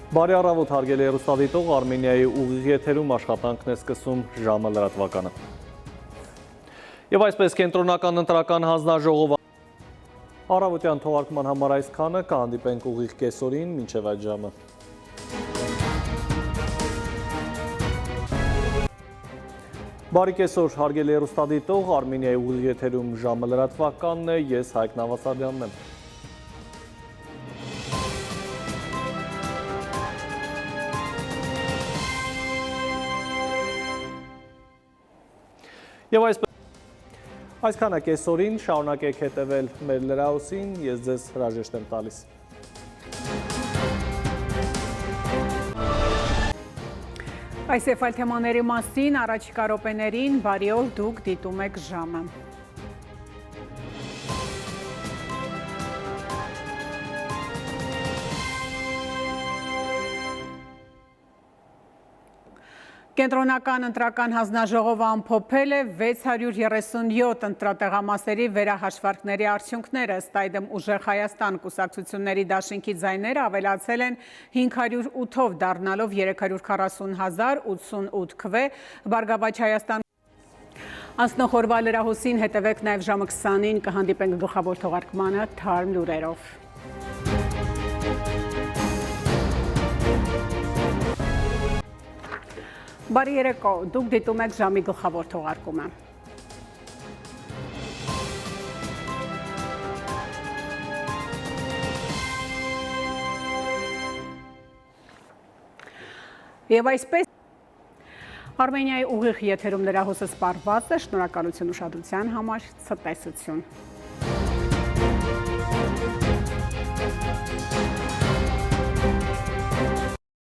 Բարի առավոտ, հարգելի հեռուստադիտող, Արմենիայի ուղիղ եթերում աշխատանքն է սկսում ժամը լրատվականը։ Եվ այսպես կենտրոնական ընտրական հանձնաժողովը առավոտյան թողարկման համար այսքանը, կհանդիպենք ուղիղ կեսօրին, մինչև այդ ժամը։ Բարի կեսօր, հարգելի հեռուստադիտող, Արմենիայի ուղիղ եթերում ժամը լրատվականն է, ես Հայկ Նավասարյանն եմ։ Եվ այսքանը կեսօրին, շարունակեք հետևել մեր լրահոսին, ես ձեզ հրաժեշտ եմ տալիս։ Այս եւ այլ թեմաների մասին առաջիկա րոպեներին բարի օր, դուք դիտում եք ժամը։ Կենտրոնական ընտրական հանձնաժողովը ամփոփել է 637 ընտրատեղամասերի վերահաշվարկների արդյունքները, ըստ այդմ Ուժեղ Հայաստան կուսակցությունների դաշինքի ձայները ավելացել են 508-ով, դառնալով 340,088 քվե, Բարգավաճ Հայաստան անցնող օրվա լրահոսին հետևեք նաև ժամը 20-ին կհանդիպենք գլխավոր թողարկմանը թարմ լուրերով։ Բարի երեկո, դուք դիտում եք ժամի գլխավոր թողարկումը։ Եվ այսպես Արմենիայի ուղիղ եթերում լրահոսը սպառված է, շնորհակալություն ուշադրության համար, ցտեսություն։